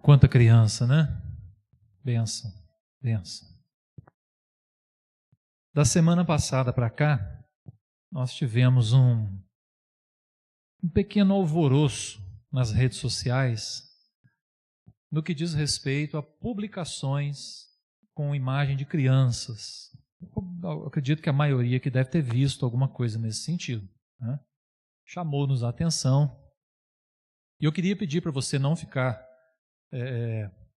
Quanta criança, né? Bênção, bênção. Da semana passada para cá, nós tivemos um pequeno alvoroço nas redes sociais no que diz respeito a publicações com imagem de crianças. Eu acredito que a maioria que deve ter visto alguma coisa nesse sentido, né? Chamou-nos a atenção. E eu queria pedir para você não ficar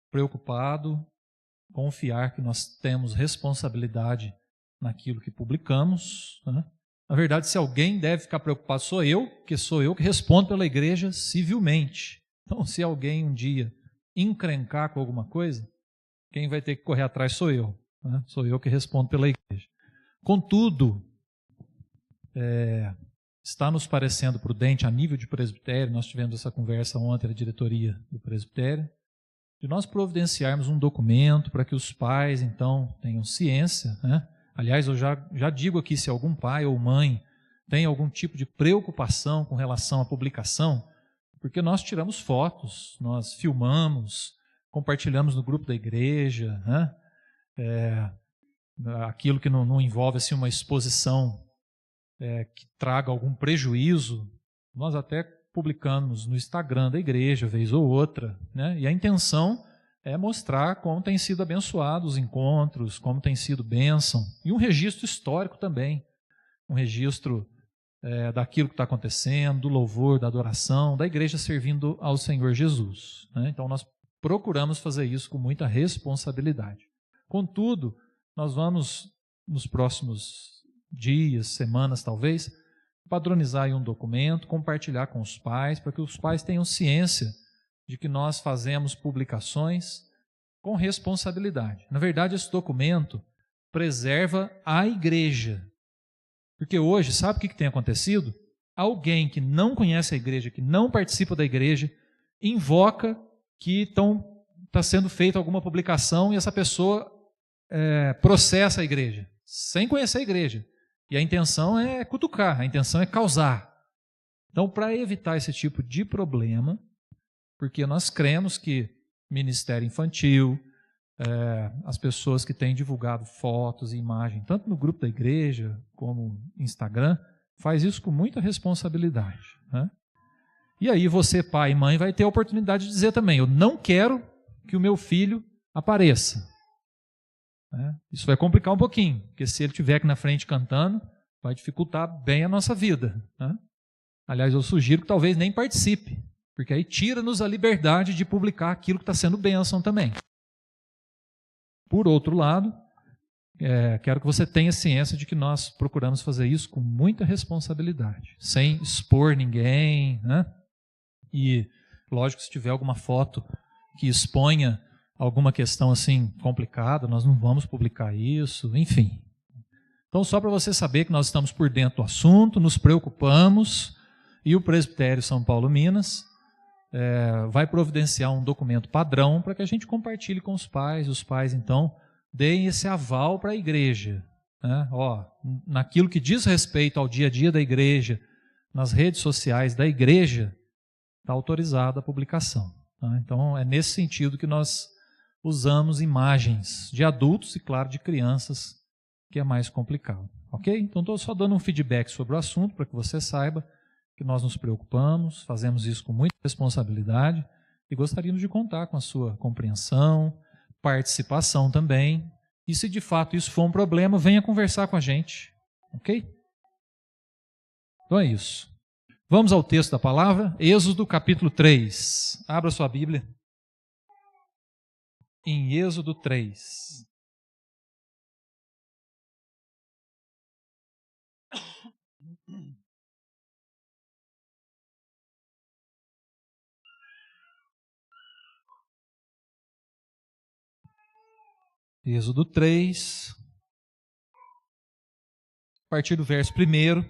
preocupado, confiar que nós temos responsabilidade naquilo que publicamos, né? Na verdade, se alguém deve ficar preocupado, sou eu que respondo pela igreja civilmente. Então, se alguém um dia encrencar com alguma coisa, quem vai ter que correr atrás sou eu, né? Sou eu que respondo pela igreja. Contudo, está nos parecendo prudente, a nível de presbitério, nós tivemos essa conversa ontem na diretoria do presbitério, de nós providenciarmos um documento para que os pais, então, tenham ciência, né? Aliás, eu já digo aqui, se algum pai ou mãe tem algum tipo de preocupação com relação à publicação, porque nós tiramos fotos, nós filmamos, compartilhamos no grupo da igreja, né? Aquilo que não envolve assim, uma exposição que traga algum prejuízo, nós até publicamos no Instagram da igreja, vez ou outra, né? E a intenção é mostrar como tem sido abençoado os encontros, como tem sido bênção, e um registro histórico também, um registro daquilo que está acontecendo, do louvor, da adoração, da igreja servindo ao Senhor Jesus, né? Então nós procuramos fazer isso com muita responsabilidade. Contudo, nós vamos, nos próximos dias, semanas talvez, padronizar aí um documento, compartilhar com os pais, para que os pais tenham ciência de que nós fazemos publicações com responsabilidade. Na verdade, esse documento preserva a igreja. Porque hoje, sabe o que tem acontecido? Alguém que não conhece a igreja, que não participa da igreja, invoca que está sendo feita alguma publicação e essa pessoa processa a igreja, sem conhecer a igreja. E a intenção é cutucar, a intenção é causar. Então, para evitar esse tipo de problema, porque nós cremos que ministério infantil, as pessoas que têm divulgado fotos e imagens, tanto no grupo da igreja como no Instagram, faz isso com muita responsabilidade, né? E aí você, pai e mãe, vai ter a oportunidade de dizer também, eu não quero que o meu filho apareça. Isso vai complicar um pouquinho, porque se ele estiver aqui na frente cantando, vai dificultar bem a nossa vida, né? Aliás, eu sugiro que talvez nem participe, porque aí tira-nos a liberdade de publicar aquilo que está sendo bênção também. Por outro lado, quero que você tenha ciência de que nós procuramos fazer isso com muita responsabilidade, sem expor ninguém, né? E, lógico, se tiver alguma foto que exponha alguma questão assim complicada, nós não vamos publicar isso, enfim. Então, só para você saber que nós estamos por dentro do assunto, nos preocupamos, e o Presbitério São Paulo Minas vai providenciar um documento padrão para que a gente compartilhe com os pais, então, deem esse aval para a igreja, né? Naquilo que diz respeito ao dia a dia da igreja, nas redes sociais da igreja, está autorizada a publicação, né? Então, é nesse sentido que nós usamos imagens de adultos e, claro, de crianças, que é mais complicado. Ok? Então, estou só dando um feedback sobre o assunto, para que você saiba que nós nos preocupamos, fazemos isso com muita responsabilidade e gostaríamos de contar com a sua compreensão, participação também. E se de fato isso for um problema, venha conversar com a gente. Ok? Então é isso. Vamos ao texto da palavra, Êxodo capítulo 3. Abra sua Bíblia. Em Êxodo 3. Êxodo 3, a partir do verso 1,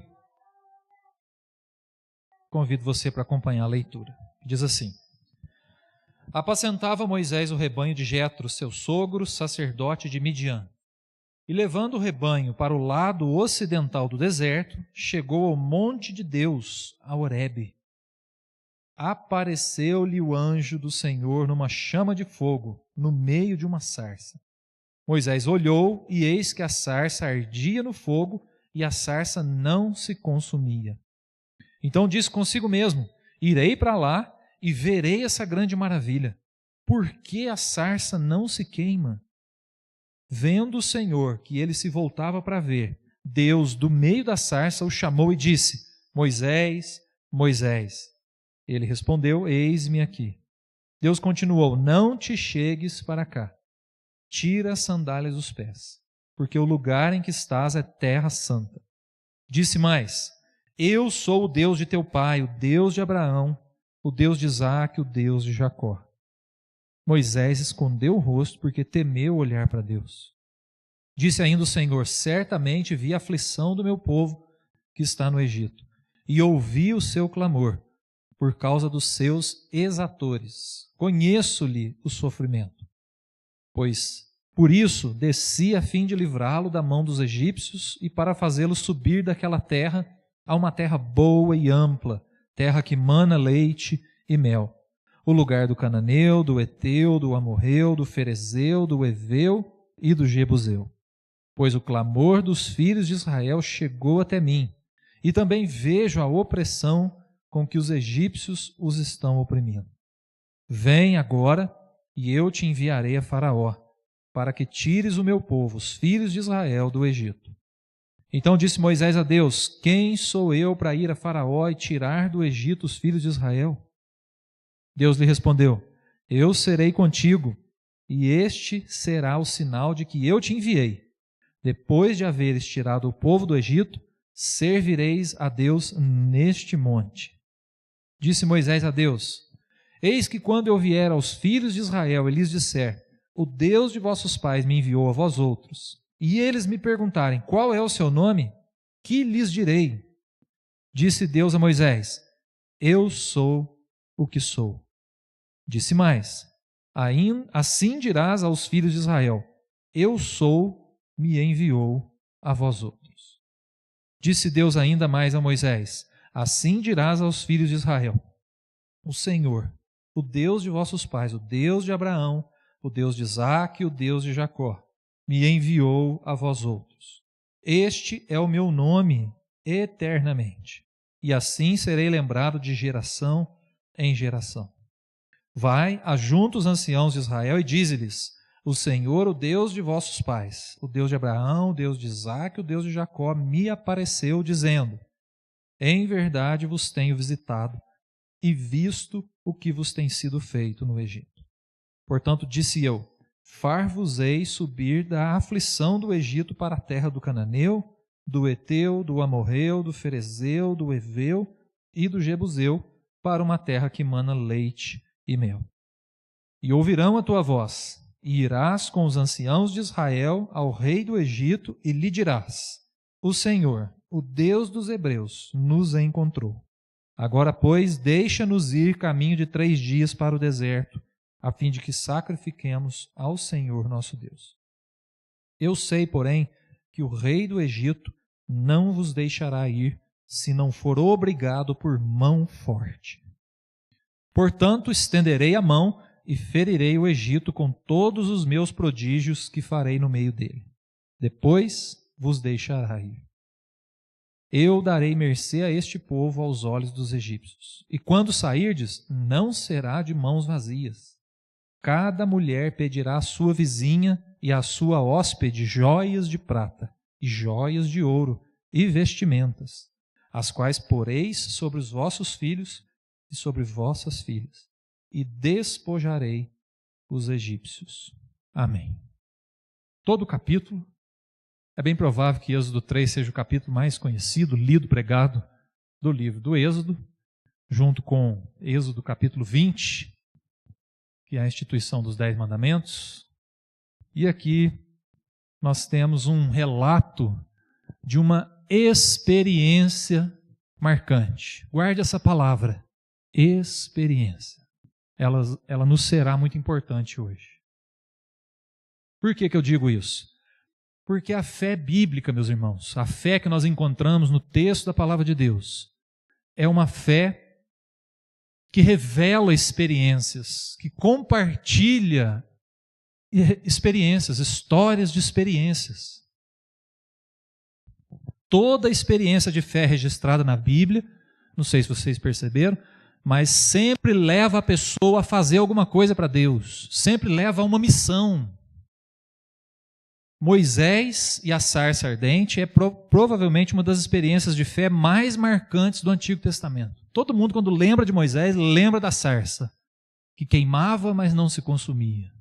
convido você para acompanhar a leitura. Diz assim: Apacentava Moisés o rebanho de Jetro, seu sogro, sacerdote de Midian. E levando o rebanho para o lado ocidental do deserto, chegou ao monte de Deus, a Horebe. apareceu-lhe o anjo do Senhor numa chama de fogo, no meio de uma sarça. Moisés olhou, e eis que a sarça ardia no fogo, e a sarça não se consumia. Então disse consigo mesmo: irei para lá e verei essa grande maravilha. Por que a sarça não se queima? Vendo o Senhor que ele se voltava para ver, Deus, do meio da sarça, o chamou e disse: Moisés, Moisés. Ele respondeu: eis-me aqui. Deus continuou: não te chegues para cá. Tira as sandálias dos pés, porque o lugar em que estás é terra santa. Disse mais: eu sou o Deus de teu pai, o Deus de Abraão, o Deus de Isaque, o Deus de Jacó. Moisés escondeu o rosto porque temeu olhar para Deus. Disse ainda o Senhor: certamente vi a aflição do meu povo que está no Egito, e ouvi o seu clamor por causa dos seus exatores. Conheço-lhe o sofrimento. Pois, por isso, desci a fim de livrá-lo da mão dos egípcios e para fazê-lo subir daquela terra a uma terra boa e ampla, terra que mana leite e mel, o lugar do cananeu, do eteu, do amorreu, do ferezeu, do eveu e do jebuseu. Pois o clamor dos filhos de Israel chegou até mim, e também vejo a opressão com que os egípcios os estão oprimindo. Vem agora, e eu te enviarei a Faraó, para que tires o meu povo, os filhos de Israel, do Egito. Então disse Moisés a Deus: quem sou eu para ir a Faraó e tirar do Egito os filhos de Israel? Deus lhe respondeu: eu serei contigo, e este será o sinal de que eu te enviei. Depois de haveres tirado o povo do Egito, servireis a Deus neste monte. Disse Moisés a Deus: eis que quando eu vier aos filhos de Israel e lhes disser: o Deus de vossos pais me enviou a vós outros, e eles me perguntarem: qual é o seu nome? Que lhes direi? Disse Deus a Moisés: eu sou o que sou. Disse mais: assim dirás aos filhos de Israel: eu sou, me enviou a vós outros. Disse Deus ainda mais a Moisés: assim dirás aos filhos de Israel: o Senhor, o Deus de vossos pais, o Deus de Abraão, o Deus de Isaque e o Deus de Jacó, me enviou a vós outros. Este é o meu nome eternamente, e assim serei lembrado de geração em geração. Vai, ajunta os anciãos de Israel e dize-lhes: o Senhor, o Deus de vossos pais, o Deus de Abraão, o Deus de Isaque, o Deus de Jacó, me apareceu dizendo: em verdade vos tenho visitado e visto o que vos tem sido feito no Egito. Portanto, disse eu: far-vos-ei subir da aflição do Egito para a terra do cananeu, do eteu, do amorreu, do ferezeu, do eveu e do jebuseu, para uma terra que mana leite e mel. E ouvirão a tua voz, e irás com os anciãos de Israel ao rei do Egito e lhe dirás: o Senhor, o Deus dos hebreus, nos encontrou. Agora, pois, deixa-nos ir caminho de 3 dias para o deserto, a fim de que sacrifiquemos ao Senhor nosso Deus. Eu sei, porém, que o rei do Egito não vos deixará ir, se não for obrigado por mão forte. Portanto, estenderei a mão e ferirei o Egito com todos os meus prodígios que farei no meio dele. Depois vos deixará ir. Eu darei mercê a este povo aos olhos dos egípcios. E quando sairdes, não será de mãos vazias. Cada mulher pedirá à sua vizinha e à sua hóspede joias de prata, e joias de ouro, e vestimentas, as quais poreis sobre os vossos filhos e sobre vossas filhas, e despojarei os egípcios. Amém. Todo o capítulo, é bem provável que Êxodo 3 seja o capítulo mais conhecido, lido, pregado do livro do Êxodo, junto com Êxodo capítulo 20, que é a instituição dos 10 mandamentos. E aqui nós temos um relato de uma experiência marcante. Guarde essa palavra, experiência. Ela nos será muito importante hoje. Por que eu digo isso? Porque a fé bíblica, meus irmãos, a fé que nós encontramos no texto da palavra de Deus, é uma fé que revela experiências, que compartilha experiências, histórias de experiências. Toda a experiência de fé registrada na Bíblia, não sei se vocês perceberam, mas sempre leva a pessoa a fazer alguma coisa para Deus, sempre leva a uma missão. Moisés e a sarça ardente é provavelmente uma das experiências de fé mais marcantes do Antigo Testamento. Todo mundo, quando lembra de Moisés, lembra da sarça, que queimava, mas não se consumia.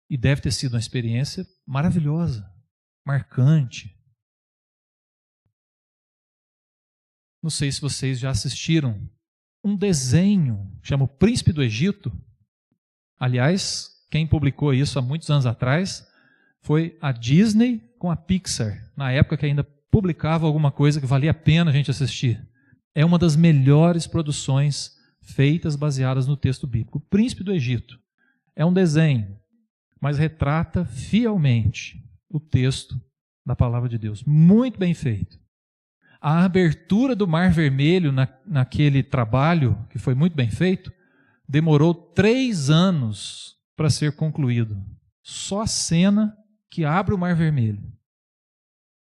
E deve ter sido uma experiência maravilhosa, marcante. Não sei se vocês já assistiram um desenho, chama O Príncipe do Egito. Aliás, quem publicou isso há muitos anos atrás foi a Disney com a Pixar, na época que ainda publicava alguma coisa que valia a pena a gente assistir. É uma das melhores produções feitas baseadas no texto bíblico. O Príncipe do Egito é um desenho, mas retrata fielmente o texto da palavra de Deus. Muito bem feito. A abertura do Mar Vermelho naquele trabalho, que foi muito bem feito, demorou 3 anos para ser concluído. Só a cena que abre o Mar Vermelho.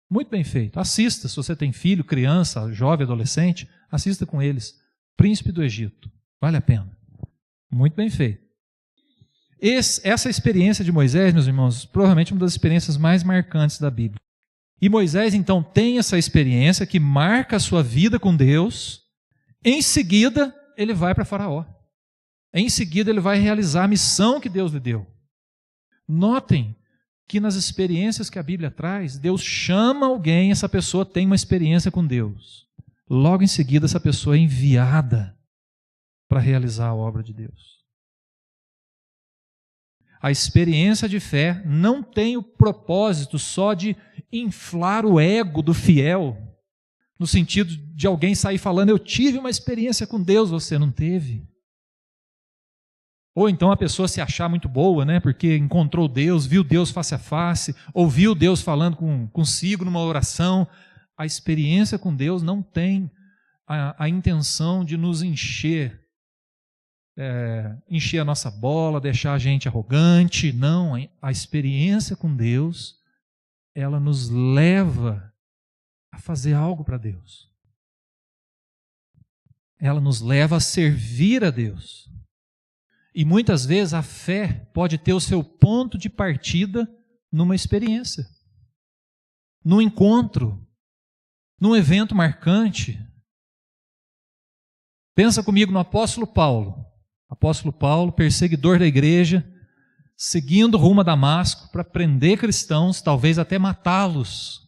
Muito bem feito. Assista, se você tem filho, criança, jovem, adolescente, assista com eles. Príncipe do Egito. Vale a pena. Muito bem feito. Essa experiência de Moisés, meus irmãos, provavelmente uma das experiências mais marcantes da Bíblia. E Moisés, então, tem essa experiência que marca a sua vida com Deus. Em seguida, ele vai para Faraó. Em seguida, ele vai realizar a missão que Deus lhe deu. Notem que nas experiências que a Bíblia traz, Deus chama alguém, essa pessoa tem uma experiência com Deus. Logo em seguida, essa pessoa é enviada para realizar a obra de Deus. A experiência de fé não tem o propósito só de inflar o ego do fiel, no sentido de alguém sair falando, eu tive uma experiência com Deus, você não teve. Ou então a pessoa se achar muito boa, né, porque encontrou Deus, viu Deus face a face, ouviu Deus falando consigo numa oração. A experiência com Deus não tem a intenção de nos encher a nossa bola, deixar a gente arrogante. Não, a experiência com Deus, ela nos leva a fazer algo para Deus. Ela nos leva a servir a Deus. E muitas vezes a fé pode ter o seu ponto de partida numa experiência, num encontro, num evento marcante. Pensa comigo no apóstolo Paulo. Apóstolo Paulo, perseguidor da igreja, seguindo rumo a Damasco para prender cristãos, talvez até matá-los.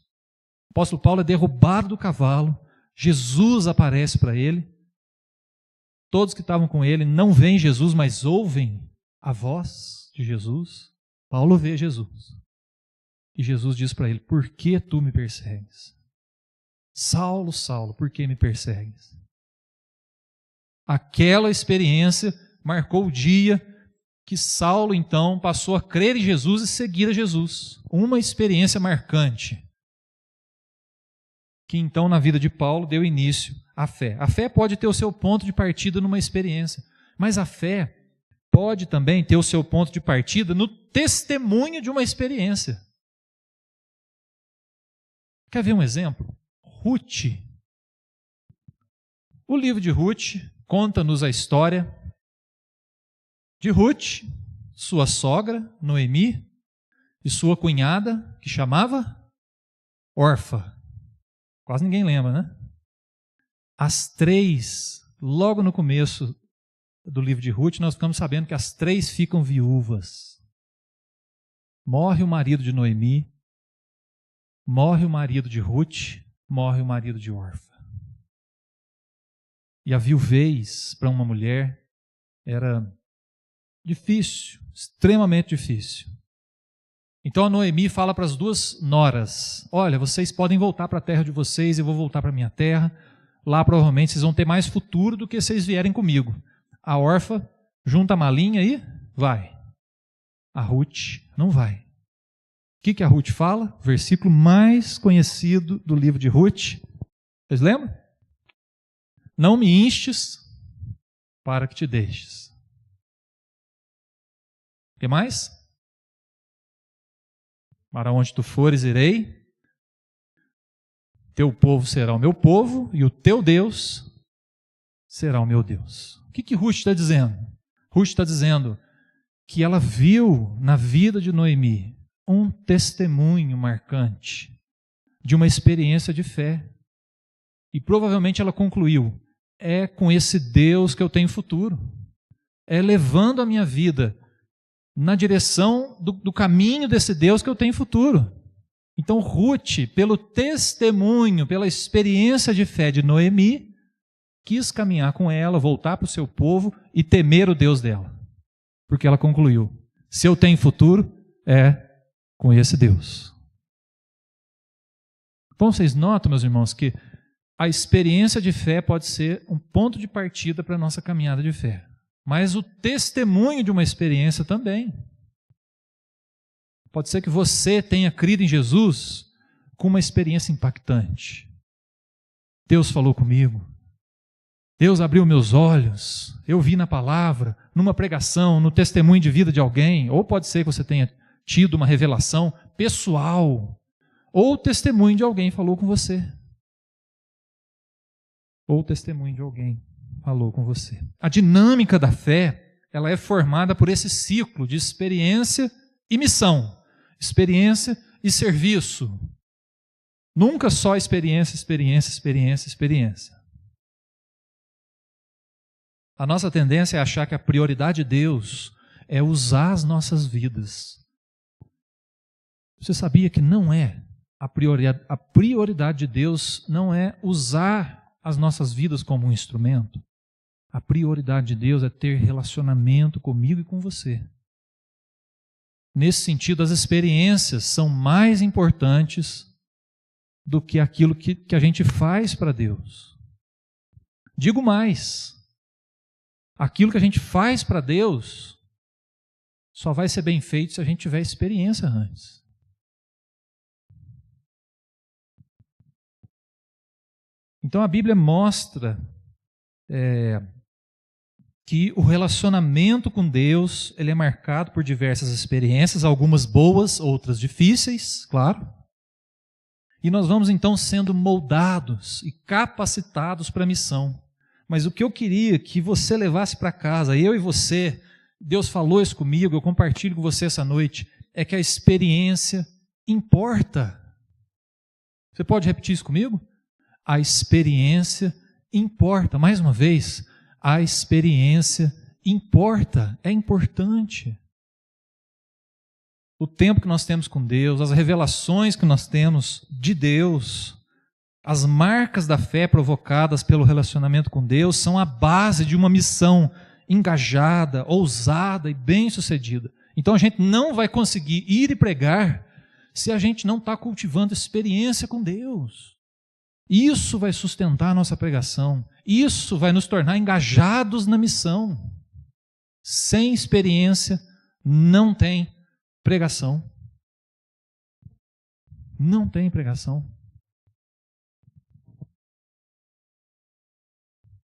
O apóstolo Paulo é derrubado do cavalo, Jesus aparece para ele. Todos que estavam com ele não veem Jesus, mas ouvem a voz de Jesus. Paulo vê Jesus. E Jesus diz para ele, por que tu me persegues? Saulo, Saulo, por que me persegues? Aquela experiência marcou o dia que Saulo, então, passou a crer em Jesus e seguir a Jesus. Uma experiência marcante, que então na vida de Paulo deu início à fé. A fé pode ter o seu ponto de partida numa experiência, mas a fé pode também ter o seu ponto de partida no testemunho de uma experiência. Quer ver um exemplo? Ruth. O livro de Ruth conta-nos a história de Ruth, sua sogra, Noemi, e sua cunhada, que chamava Orfa. Quase ninguém lembra, né? As 3, logo no começo do livro de Ruth, nós ficamos sabendo que as 3 ficam viúvas. Morre o marido de Noemi, morre o marido de Ruth, morre o marido de Orfa. E a viuvez para uma mulher era difícil, extremamente difícil. Então a Noemi fala para as 2 noras, olha, vocês podem voltar para a terra de vocês, eu vou voltar para a minha terra, lá provavelmente vocês vão ter mais futuro do que vocês vierem comigo. A Orfa junta a malinha e vai. A Ruth não vai. O que a Ruth fala? O versículo mais conhecido do livro de Ruth. Vocês lembram? Não me instes para que te deixes. O que mais? Para onde tu fores, irei. Teu povo será o meu povo e o teu Deus será o meu Deus. O que Ruth está dizendo? Ruth está dizendo que ela viu na vida de Noemi um testemunho marcante de uma experiência de fé. E provavelmente ela concluiu: é com esse Deus que eu tenho futuro. É levando a minha vida na direção do caminho desse Deus que eu tenho futuro. Então Ruth, pelo testemunho, pela experiência de fé de Noemi, quis caminhar com ela, voltar para o seu povo e temer o Deus dela. Porque ela concluiu: se eu tenho futuro, é com esse Deus. Então vocês notam, meus irmãos, que a experiência de fé pode ser um ponto de partida para a nossa caminhada de fé. Mas o testemunho de uma experiência também. Pode ser que você tenha crido em Jesus com uma experiência impactante. Deus falou comigo. Deus abriu meus olhos. Eu vi na palavra, numa pregação, no testemunho de vida de alguém. Ou pode ser que você tenha tido uma revelação pessoal. Ou o testemunho de alguém falou com você. Ou o testemunho de alguém falou com você. A dinâmica da fé, ela é formada por esse ciclo de experiência e missão. Experiência e serviço. Nunca só experiência, experiência, experiência, experiência. A nossa tendência é achar que a prioridade de Deus é usar as nossas vidas. Você sabia que não é? A prioridade de Deus não é usar as nossas vidas como um instrumento. A prioridade de Deus é ter relacionamento comigo e com você. Nesse sentido, as experiências são mais importantes do que aquilo que a gente faz para Deus. Digo mais, aquilo que a gente faz para Deus só vai ser bem feito se a gente tiver experiência antes. Então a Bíblia mostra que o relacionamento com Deus ele é marcado por diversas experiências, algumas boas, outras difíceis, claro. E nós vamos então sendo moldados e capacitados para a missão. Mas o que eu queria que você levasse para casa, eu e você, Deus falou isso comigo, eu compartilho com você essa noite, é que a experiência importa. Você pode repetir isso comigo? A experiência importa. Mais uma vez, a experiência importa, é importante. O tempo que nós temos com Deus, as revelações que nós temos de Deus, as marcas da fé provocadas pelo relacionamento com Deus são a base de uma missão engajada, ousada e bem-sucedida. Então a gente não vai conseguir ir e pregar se a gente não está cultivando experiência com Deus. Isso vai sustentar a nossa pregação. Isso vai nos tornar engajados na missão. Sem experiência, não tem pregação. Não tem pregação.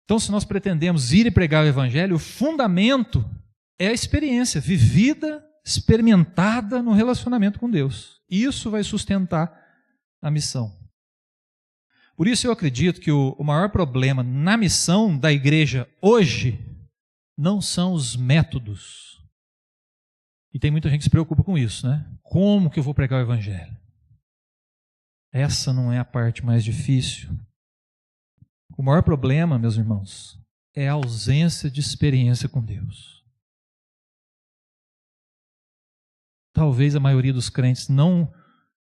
Então, se nós pretendemos ir e pregar o Evangelho, o fundamento é a experiência vivida, experimentada no relacionamento com Deus. Isso vai sustentar a missão. Por isso eu acredito que o maior problema na missão da igreja hoje não são os métodos. E tem muita gente que se preocupa com isso, né? Como que eu vou pregar o Evangelho? Essa não é a parte mais difícil. O maior problema, meus irmãos, é a ausência de experiência com Deus. Talvez a maioria dos crentes não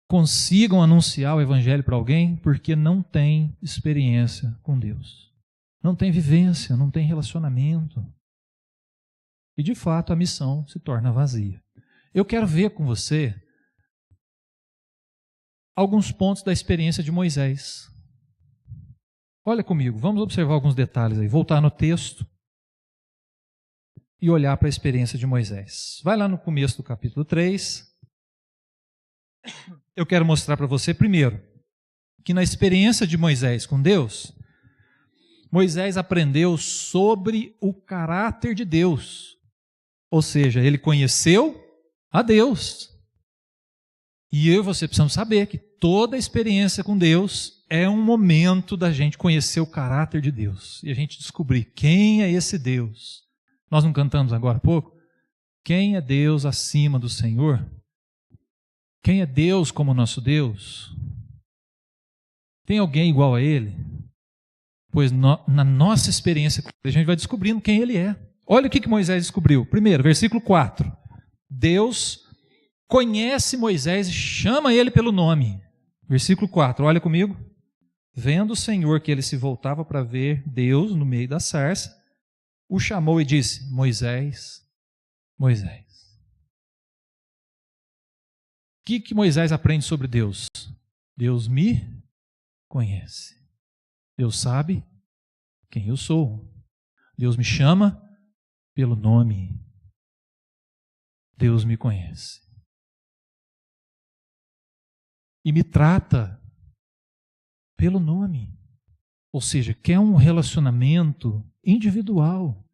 consigam anunciar o Evangelho para alguém porque não tem experiência com Deus. Não tem vivência, não tem relacionamento. E de fato a missão se torna vazia. Eu quero ver com você alguns pontos da experiência de Moisés. Olha comigo, vamos observar alguns detalhes aí. Voltar no texto e olhar para a experiência de Moisés. Vai lá no começo do capítulo 3. Eu quero mostrar para você primeiro que na experiência de Moisés com Deus, Moisés aprendeu sobre o caráter de Deus. Ou seja, ele conheceu a Deus. E eu e você precisamos saber que toda experiência com Deus é um momento da gente conhecer o caráter de Deus. E a gente descobrir quem é esse Deus. Nós não cantamos agora há pouco? Quem é Deus acima do Senhor? Quem é Deus como nosso Deus? Tem alguém igual a Ele? Pois na nossa experiência com Ele, a gente vai descobrindo quem Ele é. Olha o que Moisés descobriu. Primeiro, versículo 4. Deus conhece Moisés e chama ele pelo nome. Versículo 4, olha comigo. Vendo o Senhor que ele se voltava para ver Deus no meio da sarça, o chamou e disse: Moisés, Moisés. O que Moisés aprende sobre Deus? Deus me conhece. Deus sabe quem eu sou. Deus me chama pelo nome. Deus me conhece. E me trata pelo nome. Ou seja, quer um relacionamento individual.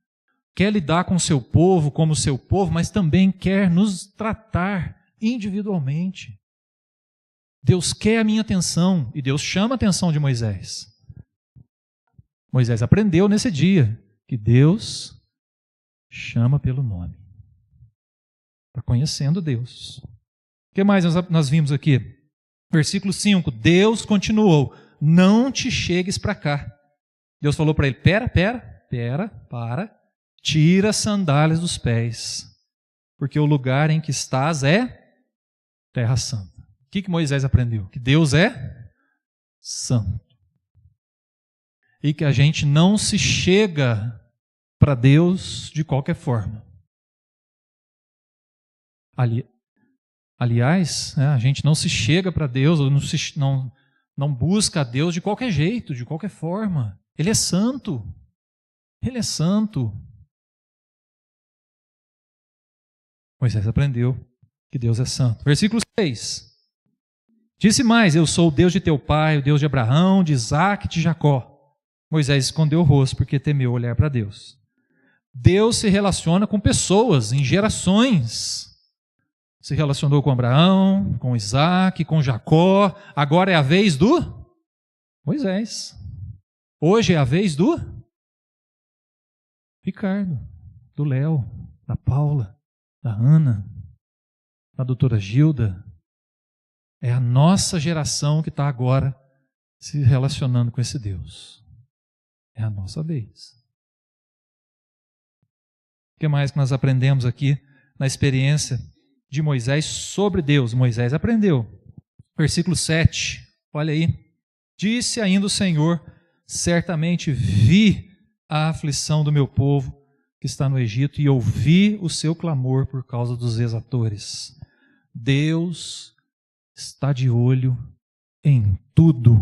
Quer lidar com o seu povo como seu povo, mas também quer nos tratar individualmente. Deus quer a minha atenção e Deus chama a atenção de Moisés. Moisés aprendeu nesse dia que Deus chama pelo nome. Está conhecendo Deus. O que mais nós vimos aqui? Versículo 5, Deus continuou, não te chegues para cá. Deus falou para ele, para, tira as sandálias dos pés, porque o lugar em que estás é terra santa. O que Moisés aprendeu? Que Deus é santo. E que a gente não se chega para Deus de qualquer forma. Aliás, a gente não se chega para Deus, não busca a Deus de qualquer jeito, de qualquer forma. Ele é santo. Ele é santo. Moisés aprendeu que Deus é santo. Versículo 6. Disse mais, eu sou o Deus de teu pai, o Deus de Abraão, de Isaque e de Jacó. Moisés escondeu o rosto porque temeu olhar para Deus. Deus se relaciona com pessoas, em gerações. Se relacionou com Abraão, com Isaque, com Jacó. Agora é a vez do Moisés. Hoje é a vez do Ricardo, do Léo, da Paula, da Ana, da doutora Gilda. É a nossa geração que está agora se relacionando com esse Deus. É a nossa vez. O que mais que nós aprendemos aqui na experiência de Moisés sobre Deus? Moisés aprendeu. Versículo 7, olha aí. Disse ainda o Senhor, certamente vi a aflição do meu povo que está no Egito e ouvi o seu clamor por causa dos exatores. Deus está de olho em tudo,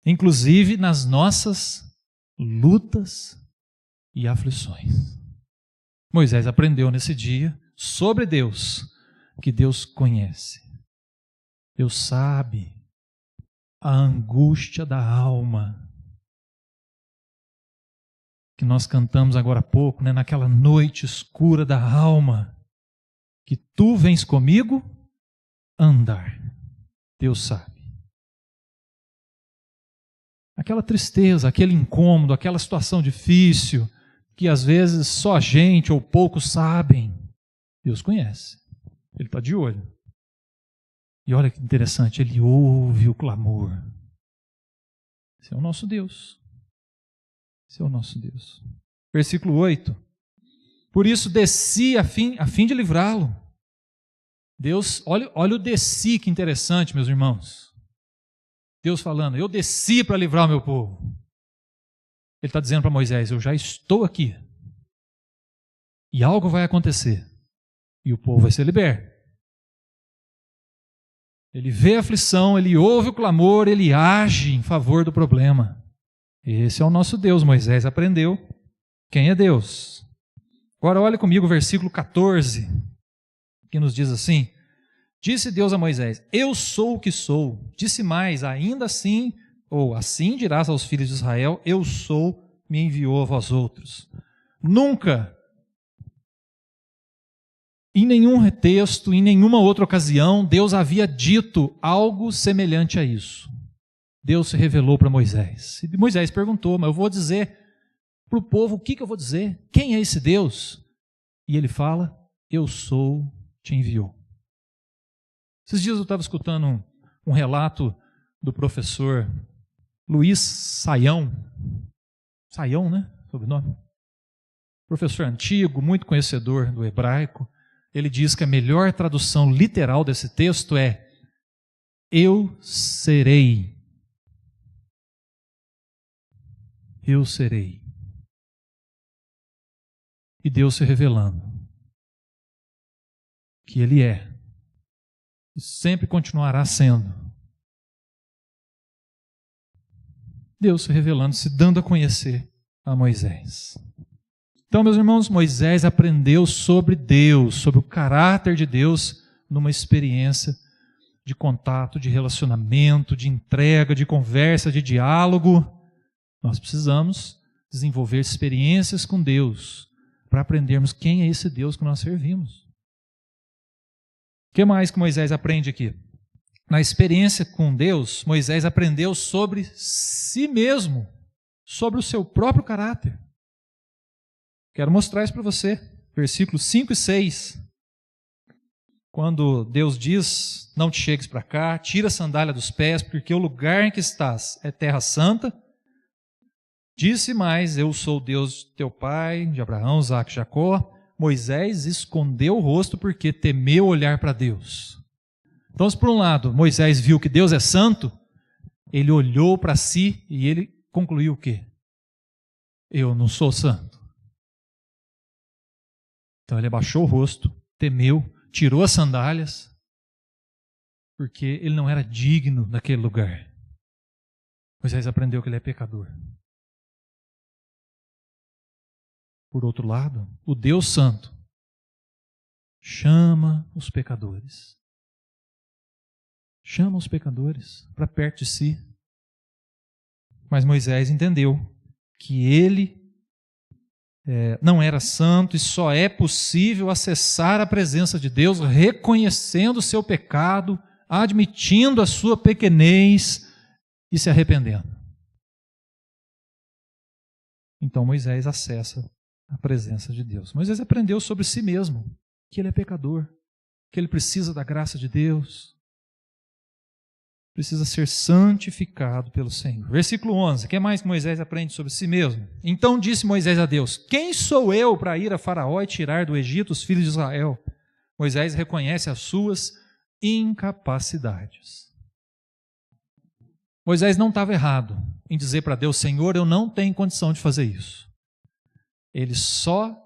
inclusive nas nossas lutas e aflições. Moisés aprendeu nesse dia sobre Deus, que Deus conhece. Deus sabe a angústia da alma, que nós cantamos agora há pouco, né? Naquela noite escura da alma, que tu vens comigo andar. Deus sabe. Aquela tristeza, aquele incômodo, aquela situação difícil, que às vezes só a gente ou poucos sabem, Deus conhece. Ele está de olho. E olha que interessante, Ele ouve o clamor. Esse é o nosso Deus. Esse é o nosso Deus. Versículo 8. Por isso desci a fim de livrá-lo. Deus, olha o desci, que interessante, meus irmãos. Deus falando, eu desci para livrar o meu povo. Ele está dizendo para Moisés, eu já estou aqui. E algo vai acontecer. E o povo vai ser liberto. Ele vê a aflição, ele ouve o clamor, ele age em favor do problema. Esse é o nosso Deus. Moisés aprendeu quem é Deus. Agora olha comigo o versículo 14, que nos diz assim, disse Deus a Moisés, eu sou o que sou. Disse mais, ainda assim ou assim dirás aos filhos de Israel, eu sou, me enviou a vós outros. Nunca, em nenhum texto, em nenhuma outra ocasião, Deus havia dito algo semelhante a isso. Deus se revelou para Moisés. E Moisés perguntou, mas eu vou dizer para o povo o que eu vou dizer? Quem é esse Deus? E ele fala, eu sou, te enviou. Esses dias eu estava escutando um relato do professor Luiz Saião. Saião, né? Sobrenome. Professor antigo, muito conhecedor do hebraico. Ele diz que a melhor tradução literal desse texto é eu serei. Eu serei. E Deus se revelando que Ele é e sempre continuará sendo. Deus se revelando, se dando a conhecer a Moisés. Então, meus irmãos, Moisés aprendeu sobre Deus, sobre o caráter de Deus, numa experiência de contato, de relacionamento, de entrega, de conversa, de diálogo. Nós precisamos desenvolver experiências com Deus para aprendermos quem é esse Deus que nós servimos. O que mais que Moisés aprende aqui? Na experiência com Deus, Moisés aprendeu sobre si mesmo, sobre o seu próprio caráter. Quero mostrar isso para você. Versículos 5 e 6. Quando Deus diz, não te chegues para cá, tira a sandália dos pés, porque o lugar em que estás é terra santa. Disse mais, eu sou o Deus de teu pai, de Abraão, Isaque e Jacó. Moisés escondeu o rosto porque temeu olhar para Deus. Então, se por um lado Moisés viu que Deus é santo, ele olhou para si e ele concluiu o quê? Eu não sou santo. Então ele abaixou o rosto, temeu, tirou as sandálias, porque ele não era digno daquele lugar. Moisés aprendeu que ele é pecador. Por outro lado, o Deus Santo chama os pecadores. Chama os pecadores para perto de si. Mas Moisés entendeu que ele não era santo e só é possível acessar a presença de Deus reconhecendo o seu pecado, admitindo a sua pequenez e se arrependendo. Então Moisés acessa a presença de Deus. Moisés aprendeu sobre si mesmo, que ele é pecador, que ele precisa da graça de Deus, precisa ser santificado pelo Senhor. Versículo 11, o que mais que Moisés aprende sobre si mesmo? Então disse Moisés a Deus, quem sou eu para ir a Faraó e tirar do Egito os filhos de Israel? Moisés reconhece as suas incapacidades. Moisés não estava errado em dizer para Deus, Senhor, eu não tenho condição de fazer isso. Ele só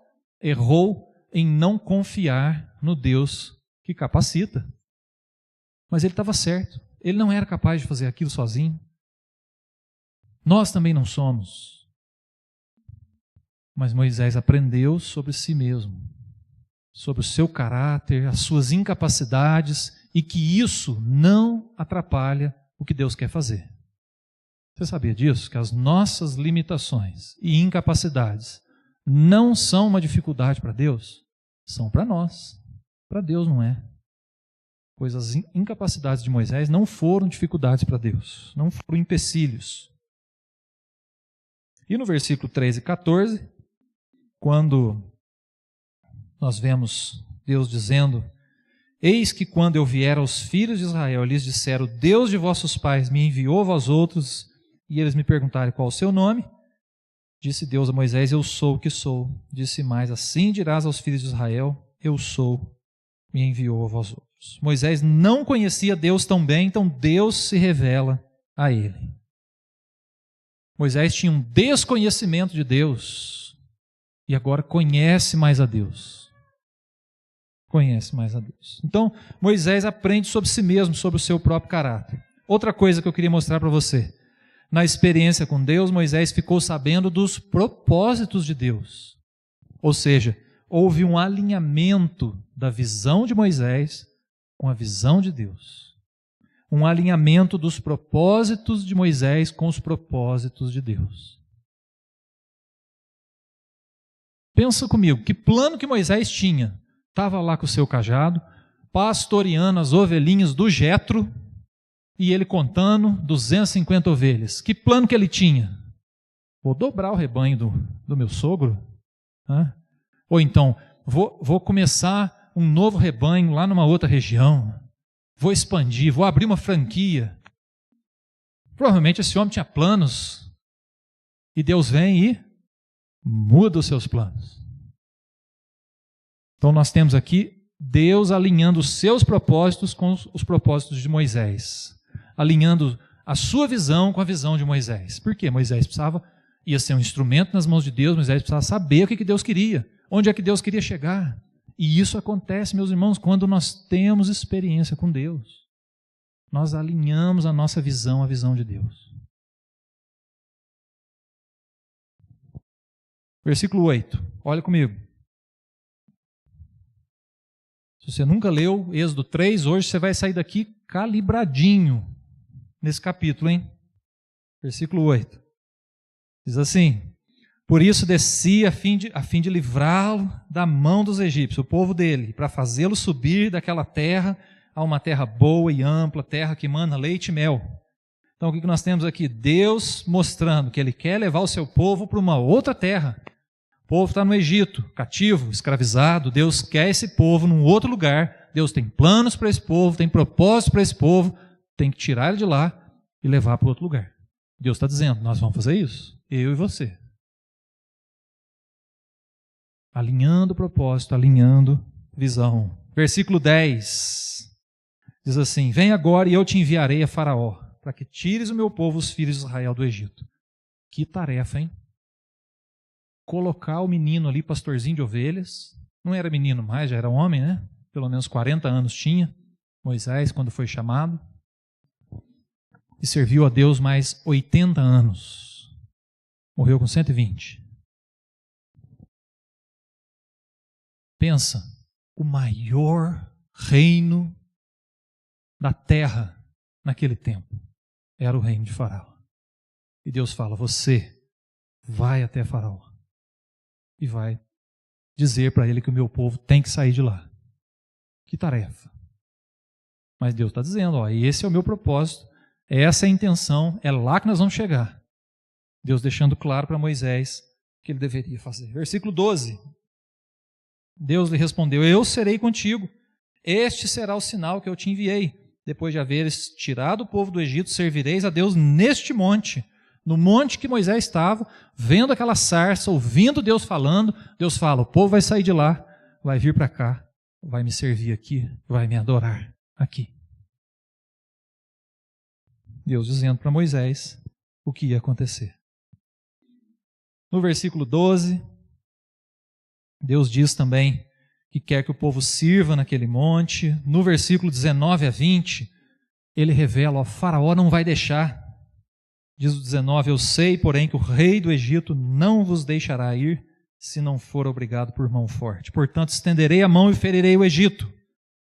errou em não confiar no Deus que capacita. Mas ele estava certo. Ele não era capaz de fazer aquilo sozinho. Nós também não somos. Mas Moisés aprendeu sobre si mesmo, sobre o seu caráter, as suas incapacidades, e que isso não atrapalha o que Deus quer fazer. Você sabia disso? Que as nossas limitações e incapacidades não são uma dificuldade para Deus? São para nós. Para Deus não é. Pois as incapacidades de Moisés não foram dificuldades para Deus, não foram empecilhos. E no versículo 13 e 14, quando nós vemos Deus dizendo, eis que quando eu vier aos filhos de Israel, lhes disser, o Deus de vossos pais me enviou a vós outros, e eles me perguntarem qual o seu nome, disse Deus a Moisés, eu sou o que sou. Disse mais, assim dirás aos filhos de Israel, eu sou, me enviou a vós outros. Moisés não conhecia Deus tão bem, então Deus se revela a ele. Moisés tinha um desconhecimento de Deus e agora conhece mais a Deus. Conhece mais a Deus. Então, Moisés aprende sobre si mesmo, sobre o seu próprio caráter. Outra coisa que eu queria mostrar para você. Na experiência com Deus, Moisés ficou sabendo dos propósitos de Deus. Ou seja, houve um alinhamento da visão de Moisés com a visão de Deus. um alinhamento dos propósitos de Moisés com os propósitos de Deus. Pensa comigo, que plano que Moisés tinha? Estava lá com o seu cajado, pastoreando as ovelhinhas do Jetro, e ele contando 250 ovelhas. Que plano que ele tinha? Vou dobrar o rebanho do meu sogro? Ou então, vou começar um novo rebanho lá numa outra região. Vou expandir, vou abrir uma franquia. Provavelmente esse homem tinha planos. E Deus vem e muda os seus planos. Então nós temos aqui Deus alinhando os seus propósitos com os propósitos de Moisés. Alinhando a sua visão com a visão de Moisés. Por quê? Moisés ia ser um instrumento nas mãos de Deus, Moisés precisava saber o que Deus queria, onde é que Deus queria chegar. E isso acontece, meus irmãos, quando nós temos experiência com Deus. Nós alinhamos a nossa visão à visão de Deus. Versículo 8, olha comigo. Se você nunca leu Êxodo 3, hoje você vai sair daqui calibradinho nesse capítulo, hein? Versículo 8. Diz assim: por isso desci a fim de livrá-lo da mão dos egípcios, o povo dele, para fazê-lo subir daquela terra a uma terra boa e ampla, terra que mana leite e mel. Então o que nós temos aqui? Deus mostrando que Ele quer levar o seu povo para uma outra terra. O povo está no Egito, cativo, escravizado. Deus quer esse povo num outro lugar. Deus tem planos para esse povo, tem propósitos para esse povo. Tem que tirar ele de lá e levar para outro lugar. Deus está dizendo, nós vamos fazer isso, eu e você. Alinhando o propósito, alinhando visão. Versículo 10 diz assim: vem agora e eu te enviarei a Faraó, para que tires o meu povo, os filhos de Israel, do Egito. Que tarefa, hein? Colocar o menino ali, pastorzinho de ovelhas. Não era menino mais, já era homem, né? Pelo menos 40 anos tinha, Moisés, quando foi chamado. E serviu a Deus mais 80 anos. Morreu com 120. Pensa, o maior reino da terra naquele tempo era o reino de Faraó. E Deus fala, você vai até Faraó e vai dizer para ele que o meu povo tem que sair de lá. Que tarefa. Mas Deus está dizendo, esse é o meu propósito, essa é a intenção, é lá que nós vamos chegar. Deus deixando claro para Moisés o que ele deveria fazer. Versículo 12. Deus lhe respondeu, eu serei contigo, este será o sinal que eu te enviei. Depois de haveres tirado o povo do Egito, servireis a Deus neste monte. No monte que Moisés estava, vendo aquela sarça, ouvindo Deus falando, Deus fala, o povo vai sair de lá, vai vir para cá, vai me servir aqui, vai me adorar aqui. Deus dizendo para Moisés o que ia acontecer. No versículo 12, Deus diz também que quer que o povo sirva naquele monte. No versículo 19 a 20, ele revela, Faraó não vai deixar. Diz o 19, eu sei, porém, que o rei do Egito não vos deixará ir, se não for obrigado por mão forte. Portanto, estenderei a mão e ferirei o Egito,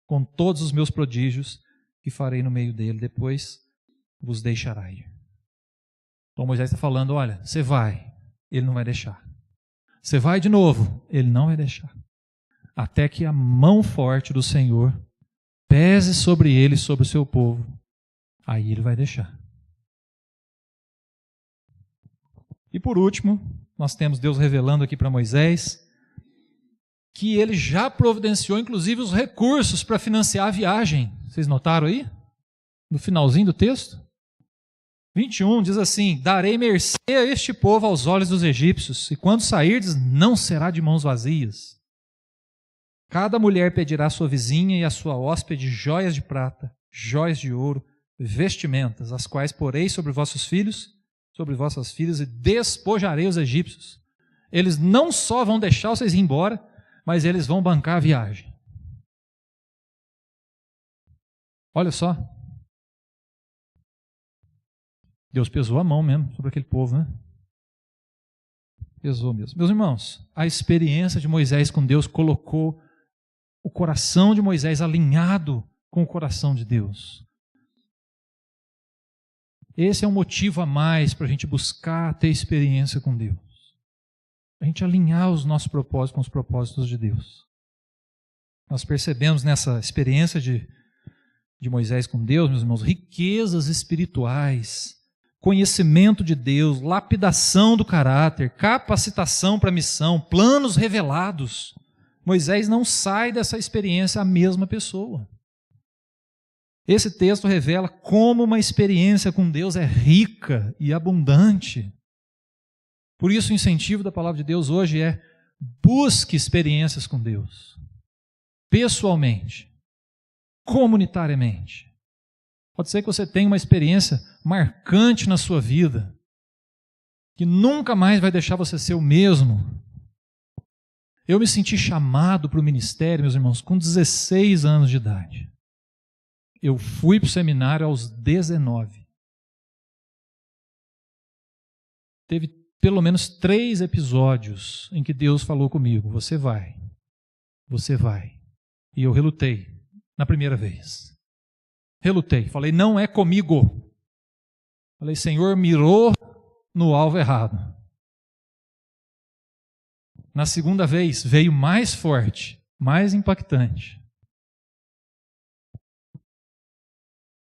com todos os meus prodígios que farei no meio dele. Depois vos deixará ir. Então Moisés está falando, olha, você vai, ele não vai deixar. Você vai de novo, ele não vai deixar. Até que a mão forte do Senhor pese sobre ele e sobre o seu povo. Aí ele vai deixar. E por último, nós temos Deus revelando aqui para Moisés que ele já providenciou, inclusive, os recursos para financiar a viagem. Vocês notaram aí? No finalzinho do texto? 21 diz assim, darei mercê a este povo aos olhos dos egípcios, e quando sairdes, não será de mãos vazias. Cada mulher pedirá à sua vizinha e à sua hóspede joias de prata, joias de ouro, vestimentas, as quais porei sobre vossos filhos, sobre vossas filhas, e despojarei os egípcios. Eles não só vão deixar vocês ir embora, mas eles vão bancar a viagem. Olha só. Deus pesou a mão mesmo sobre aquele povo, né? Pesou mesmo. Meus irmãos, a experiência de Moisés com Deus colocou o coração de Moisés alinhado com o coração de Deus. Esse é um motivo a mais para a gente buscar ter experiência com Deus. A gente alinhar os nossos propósitos com os propósitos de Deus. Nós percebemos nessa experiência de Moisés com Deus, meus irmãos, riquezas espirituais, conhecimento de Deus, lapidação do caráter, capacitação para a missão, planos revelados. Moisés não sai dessa experiência a mesma pessoa. Esse texto revela como uma experiência com Deus é rica e abundante. Por isso o incentivo da palavra de Deus hoje é: busque experiências com Deus. Pessoalmente, comunitariamente. Pode ser que você tenha uma experiência marcante na sua vida, que nunca mais vai deixar você ser o mesmo. Eu me senti chamado para o ministério, meus irmãos, com 16 anos de idade. Eu fui para o seminário aos 19. Teve pelo menos 3 episódios em que Deus falou comigo: você vai. E eu relutei na primeira vez. Relutei, falei: não é comigo. Falei: Senhor, mirou no alvo errado. Na segunda vez veio mais forte, mais impactante.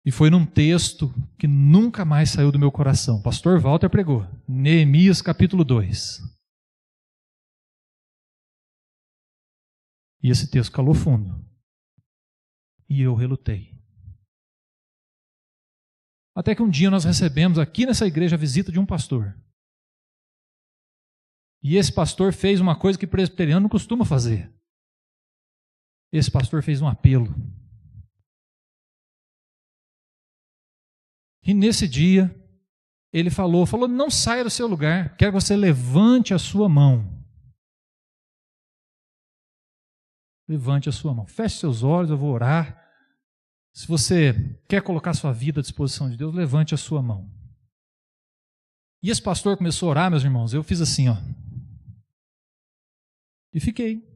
E foi num texto que nunca mais saiu do meu coração. Pastor Walter pregou, Neemias capítulo 2. E esse texto calou fundo. E eu relutei. Até que um dia nós recebemos aqui nessa igreja a visita de um pastor. E esse pastor fez uma coisa que presbiteriano não costuma fazer. Esse pastor fez um apelo. E nesse dia, ele falou, não saia do seu lugar, quero que você levante a sua mão. Levante a sua mão. Feche seus olhos, eu vou orar. Se você quer colocar sua vida à disposição de Deus, levante a sua mão. E esse pastor começou a orar, meus irmãos, eu fiz assim, ó. E fiquei.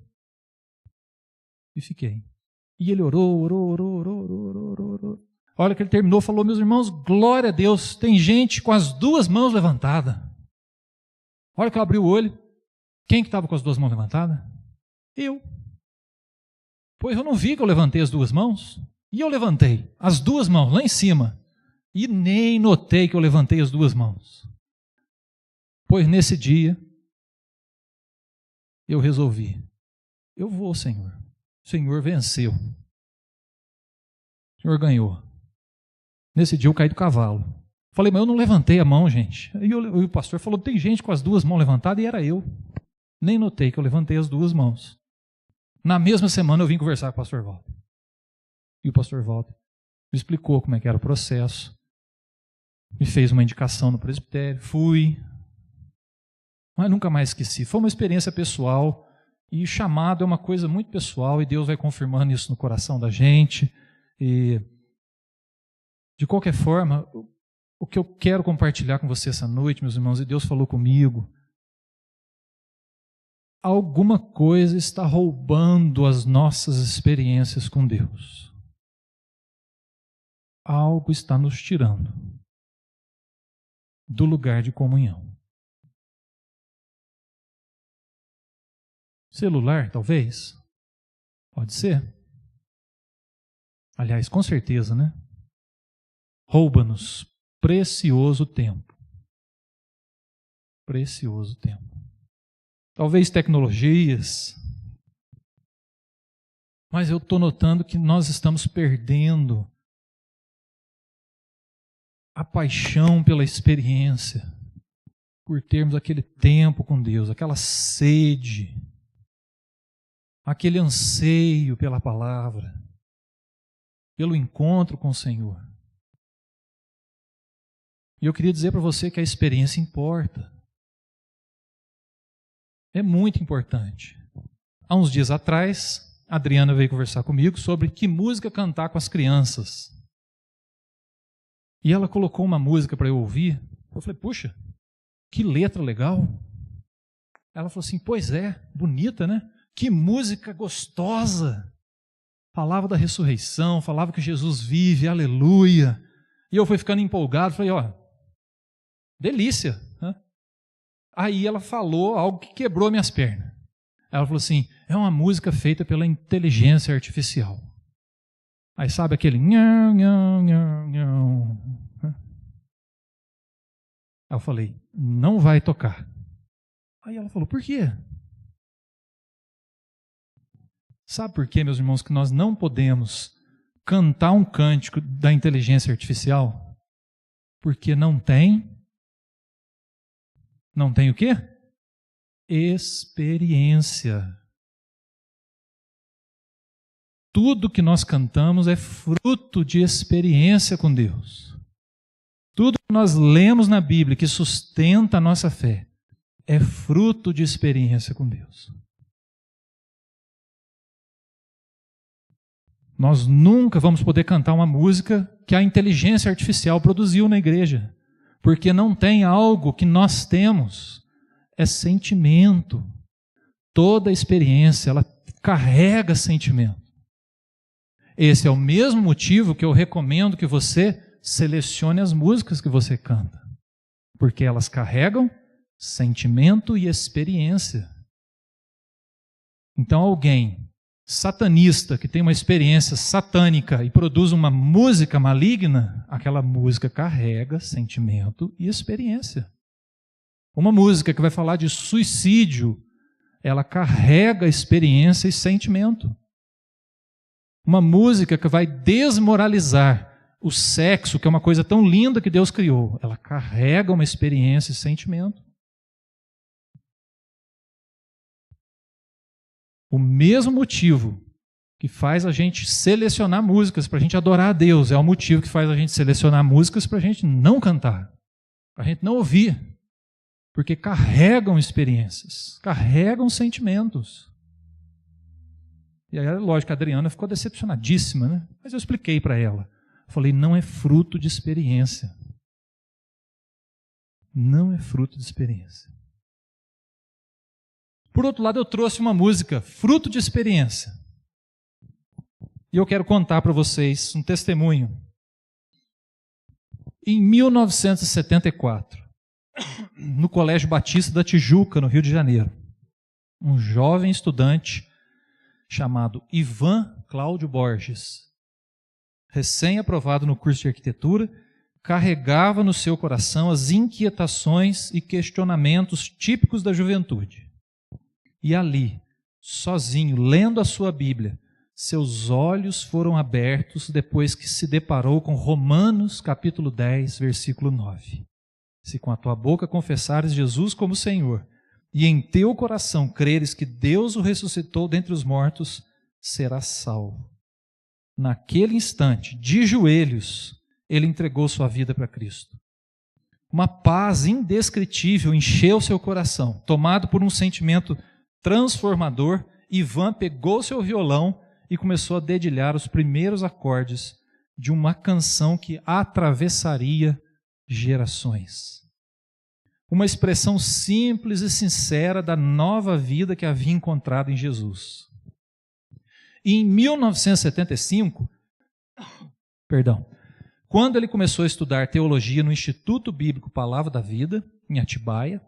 E ele orou. A hora que ele terminou, falou: meus irmãos, glória a Deus, tem gente com as 2 mãos levantadas. A hora que eu abri o olho, quem que estava com as 2 mãos levantadas? Eu. Pois eu não vi que eu levantei as 2 mãos. E eu levantei as 2 mãos lá em cima. E nem notei que eu levantei as 2 mãos. Pois nesse dia, eu resolvi: eu vou, Senhor. O Senhor venceu. O Senhor ganhou. Nesse dia eu caí do cavalo. Falei: mas eu não levantei a mão, gente. E o pastor falou: tem gente com as 2 mãos levantadas, e era eu. Nem notei que eu levantei as 2 mãos. Na mesma semana eu vim conversar com o pastor Walter. E o pastor Walter me explicou como é que era o processo. Me fez uma indicação no presbitério. Fui. Mas nunca mais esqueci. Foi uma experiência pessoal. E chamado é uma coisa muito pessoal. E Deus vai confirmando isso no coração da gente. E de qualquer forma, o que eu quero compartilhar com você essa noite, meus irmãos, e Deus falou comigo, alguma coisa está roubando as nossas experiências com Deus. Algo está nos tirando do lugar de comunhão. Celular, talvez? Pode ser. Aliás, com certeza, né? Rouba-nos precioso tempo. Precioso tempo. Talvez tecnologias. Mas eu estou notando que nós estamos perdendo a paixão pela experiência, por termos aquele tempo com Deus, aquela sede, aquele anseio pela palavra, pelo encontro com o Senhor. E eu queria dizer para você que a experiência importa. É muito importante. Há uns dias atrás, a Adriana veio conversar comigo sobre que música cantar com as crianças. E ela colocou uma música para eu ouvir. Eu falei: puxa, que letra legal. Ela falou assim: pois é, bonita, né? Que música gostosa. Falava da ressurreição, falava que Jesus vive, aleluia. E eu fui ficando empolgado, falei: ó, delícia. Né? Aí ela falou algo que quebrou minhas pernas. Ela falou assim, é uma música feita pela inteligência artificial. Aí sabe aquele... Nham, nham, nham, nham. Aí eu falei, não vai tocar. Aí ela falou, por quê? Sabe por quê, meus irmãos, que nós não podemos cantar um cântico da inteligência artificial? Porque não tem o quê? Experiência. Tudo que nós cantamos é fruto de experiência com Deus. Tudo que nós lemos na Bíblia que sustenta a nossa fé é fruto de experiência com Deus. Nós nunca vamos poder cantar uma música que a inteligência artificial produziu na igreja, porque não tem algo que nós temos, é sentimento. Toda experiência, ela carrega sentimento. Esse é o mesmo motivo que eu recomendo que você selecione as músicas que você canta, porque elas carregam sentimento e experiência. Então alguém satanista que tem uma experiência satânica e produz uma música maligna, aquela música carrega sentimento e experiência. Uma música que vai falar de suicídio, ela carrega experiência e sentimento. Uma música que vai desmoralizar o sexo, que é uma coisa tão linda que Deus criou, ela carrega uma experiência e sentimento. O mesmo motivo que faz a gente selecionar músicas para a gente adorar a Deus é o motivo que faz a gente selecionar músicas para a gente não cantar, para a gente não ouvir, porque carregam experiências, carregam sentimentos. E aí, lógico, a Adriana ficou decepcionadíssima, né? Mas eu expliquei para ela. Falei, não é fruto de experiência. Não é fruto de experiência. Por outro lado, eu trouxe uma música, fruto de experiência. E eu quero contar para vocês um testemunho. Em 1974, no Colégio Batista da Tijuca, no Rio de Janeiro, um jovem estudante chamado Ivan Cláudio Borges, recém-aprovado no curso de arquitetura, carregava no seu coração as inquietações e questionamentos típicos da juventude. E ali, sozinho, lendo a sua Bíblia, seus olhos foram abertos depois que se deparou com Romanos capítulo 10, versículo 9. Se com a tua boca confessares Jesus como Senhor, e em teu coração creres que Deus o ressuscitou dentre os mortos, serás salvo. Naquele instante, de joelhos, ele entregou sua vida para Cristo. Uma paz indescritível encheu seu coração. Tomado por um sentimento transformador, Ivan pegou seu violão e começou a dedilhar os primeiros acordes de uma canção que atravessaria gerações. Uma expressão simples e sincera da nova vida que havia encontrado em Jesus. E em 1975, quando ele começou a estudar teologia no Instituto Bíblico Palavra da Vida, em Atibaia,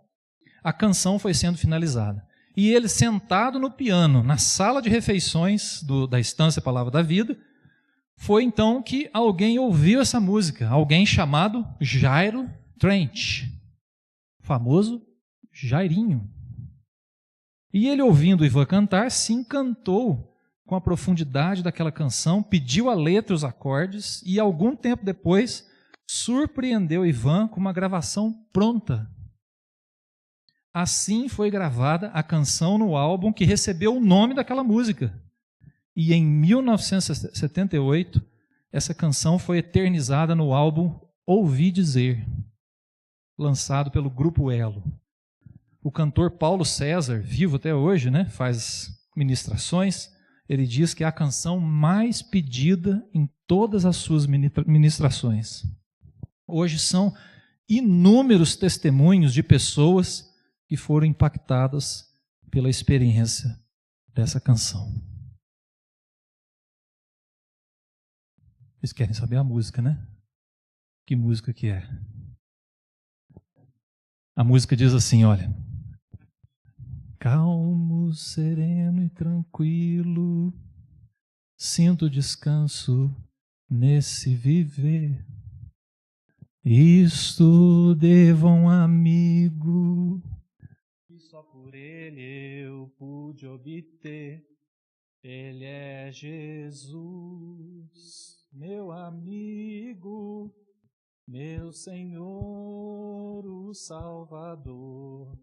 a canção foi sendo finalizada. E ele, sentado no piano, na sala de refeições da Estância Palavra da Vida, foi então que alguém ouviu essa música, alguém chamado Jairo Trent, famoso Jairinho. E ele, ouvindo o Ivan cantar, se encantou com a profundidade daquela canção, pediu a letra, os acordes, e algum tempo depois surpreendeu Ivan com uma gravação pronta. Assim foi gravada a canção no álbum que recebeu o nome daquela música. E em 1978, essa canção foi eternizada no álbum Ouvi Dizer, lançado pelo Grupo Elo. O cantor Paulo César, vivo até hoje, né, faz ministrações, ele diz que é a canção mais pedida em todas as suas ministrações. Hoje são inúmeros testemunhos de pessoas que foram impactadas pela experiência dessa canção. Vocês querem saber a música, né? Que música que é? A música diz assim, olha: calmo, sereno e tranquilo, sinto descanso nesse viver. Isto devo a um amigo que só por ele eu pude obter. Ele é Jesus, meu amigo, meu Senhor, o Salvador.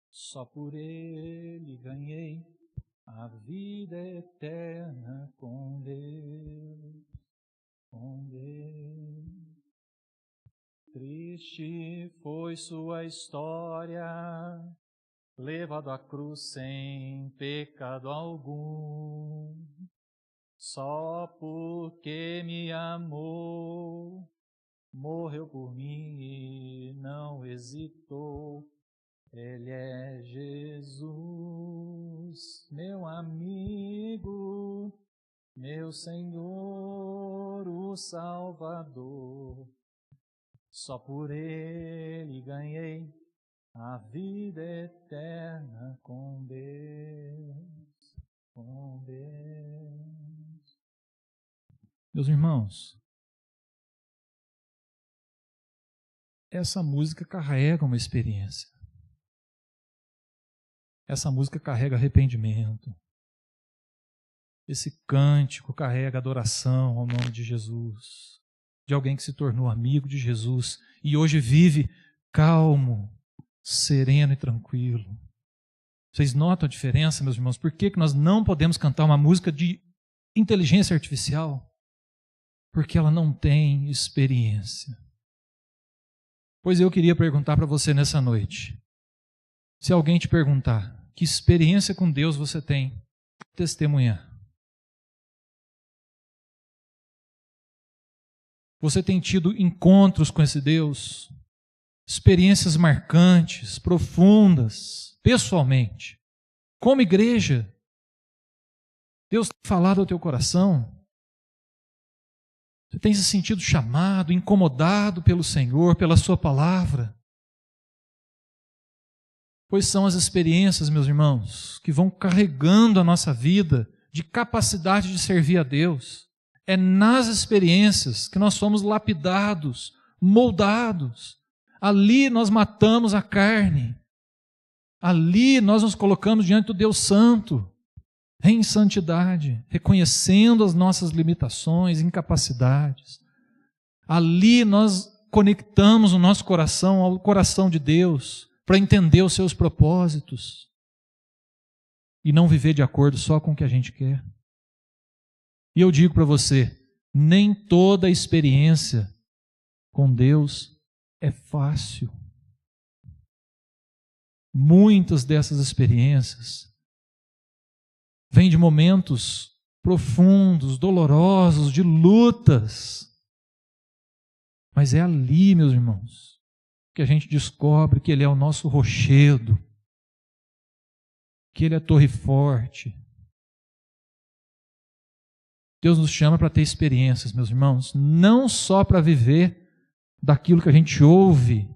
Só por ele ganhei a vida eterna com Deus, com Deus. Triste foi sua história, levado à cruz sem pecado algum. Só porque me amou, morreu por mim e não hesitou. Ele é Jesus, meu amigo, meu Senhor, o Salvador. Só por ele ganhei a vida eterna com Deus, com Deus. Meus irmãos, essa música carrega uma experiência. Essa música carrega arrependimento. Esse cântico carrega adoração ao nome de Jesus, de alguém que se tornou amigo de Jesus e hoje vive calmo, sereno e tranquilo. Vocês notam a diferença, meus irmãos? Por que nós não podemos cantar uma música de inteligência artificial? Porque ela não tem experiência. Pois eu queria perguntar para você nessa noite. Se alguém te perguntar, que experiência com Deus você tem? Testemunhar. Você tem tido encontros com esse Deus? Experiências marcantes, profundas, pessoalmente. Como igreja, Deus tem falado ao teu coração? Você tem se sentido chamado, incomodado pelo Senhor, pela sua palavra? Pois são as experiências, meus irmãos, que vão carregando a nossa vida de capacidade de servir a Deus. É nas experiências que nós somos lapidados, moldados. Ali nós matamos a carne. Ali nós nos colocamos diante do Deus Santo, em santidade, reconhecendo as nossas limitações, incapacidades. Ali nós conectamos o nosso coração ao coração de Deus, para entender os seus propósitos e não viver de acordo só com o que a gente quer. E eu digo para você, nem toda experiência com Deus é fácil. Muitas dessas experiências vêm de momentos profundos, dolorosos, de lutas. Mas é ali, meus irmãos, que a gente descobre que Ele é o nosso rochedo, que Ele é a torre forte. Deus nos chama para ter experiências, meus irmãos, não só para viver daquilo que a gente ouve,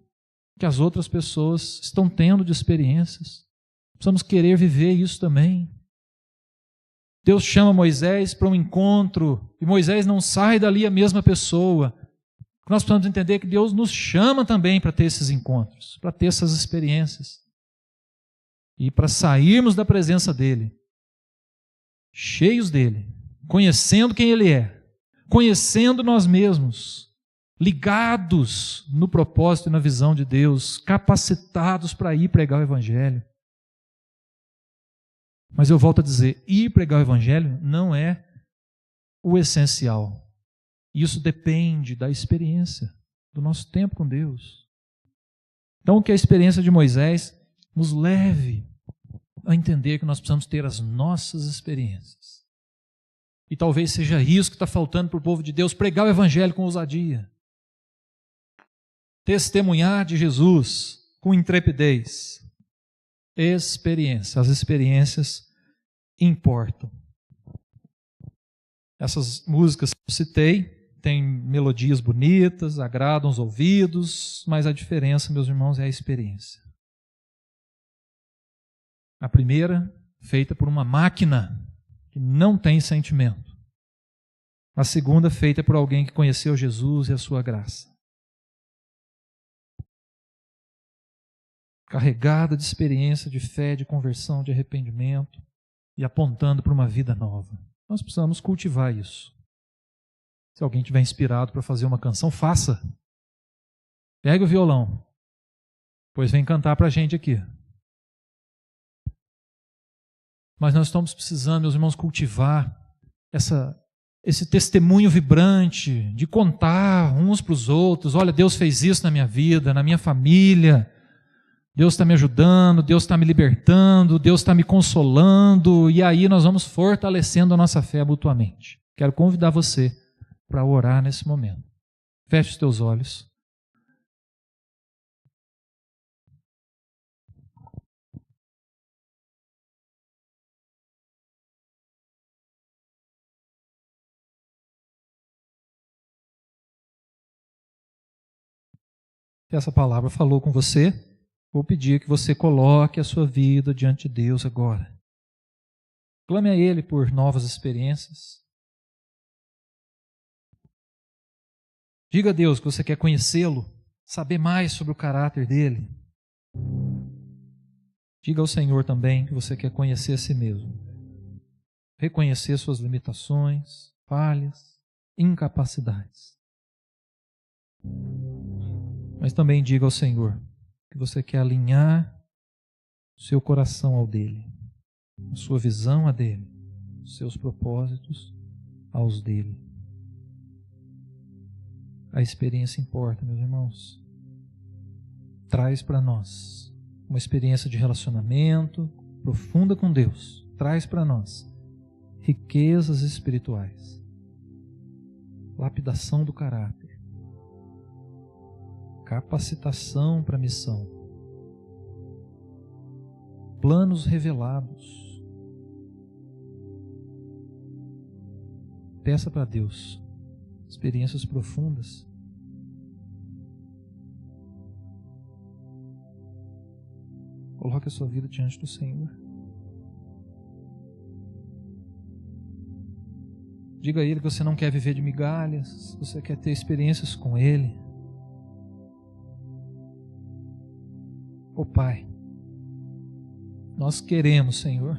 que as outras pessoas estão tendo de experiências. Precisamos querer viver isso também. Deus chama Moisés para um encontro, e Moisés não sai dali a mesma pessoa. Nós precisamos entender que Deus nos chama também para ter esses encontros, para ter essas experiências. E para sairmos da presença dEle, cheios dEle, conhecendo quem Ele é, conhecendo nós mesmos, ligados no propósito e na visão de Deus, capacitados para ir pregar o Evangelho. Mas eu volto a dizer, ir pregar o Evangelho não é o essencial. Isso depende da experiência, do nosso tempo com Deus. Então, que a experiência de Moisés nos leve a entender que nós precisamos ter as nossas experiências. E talvez seja isso que está faltando para o povo de Deus, pregar o Evangelho com ousadia. Testemunhar de Jesus com intrepidez. Experiência. As experiências importam. Essas músicas que eu citei tem melodias bonitas, agradam os ouvidos, mas a diferença, meus irmãos, é a experiência. A primeira, feita por uma máquina que não tem sentimento. A segunda, feita por alguém que conheceu Jesus e a sua graça. Carregada de experiência, de fé, de conversão, de arrependimento e apontando para uma vida nova. Nós precisamos cultivar isso. Se alguém estiver inspirado para fazer uma canção, faça. Pegue o violão, pois vem cantar para a gente aqui. Mas nós estamos precisando, meus irmãos, cultivar esse testemunho vibrante de contar uns para os outros. Olha, Deus fez isso na minha vida, na minha família. Deus está me ajudando, Deus está me libertando, Deus está me consolando. E aí nós vamos fortalecendo a nossa fé mutuamente. Quero convidar você para orar nesse momento. Feche os teus olhos. Se essa palavra falou com você, vou pedir que você coloque a sua vida diante de Deus agora. Clame a Ele por novas experiências. Diga a Deus que você quer conhecê-lo, saber mais sobre o caráter dele. Diga ao Senhor também que você quer conhecer a si mesmo. Reconhecer suas limitações, falhas, incapacidades. Mas também diga ao Senhor que você quer alinhar o seu coração ao dele, a sua visão a dele, os seus propósitos aos dele. A experiência importa, meus irmãos. Traz para nós uma experiência de relacionamento profunda com Deus. Traz para nós riquezas espirituais, lapidação do caráter, capacitação para a missão, planos revelados. Peça para Deus experiências profundas. Coloque a sua vida diante do Senhor. Diga a Ele que você não quer viver de migalhas, você quer ter experiências com Ele. Ó Pai, nós queremos, Senhor,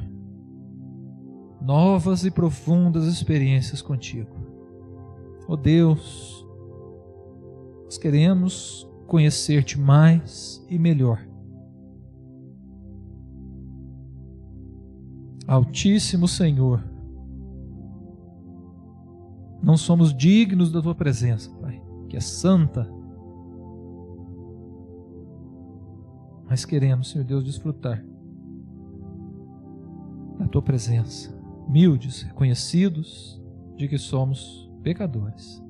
novas e profundas experiências contigo. Ó Deus, nós queremos conhecer-te mais e melhor. Altíssimo Senhor, não somos dignos da Tua presença, Pai, que é santa. Mas queremos, Senhor Deus, desfrutar da Tua presença, humildes, reconhecidos de que somos pecadores,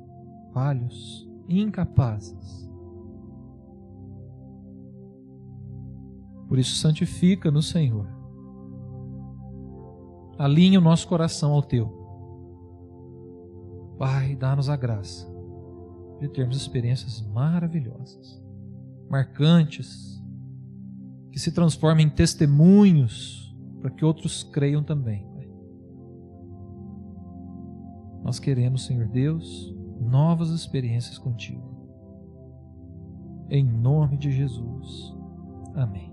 falhos, incapazes. Por isso, santifica-nos, Senhor. Alinha o nosso coração ao Teu. Pai, dá-nos a graça de termos experiências maravilhosas, marcantes, que se transformem em testemunhos para que outros creiam também. Pai. Nós queremos, Senhor Deus, novas experiências contigo. Em nome de Jesus. Amém.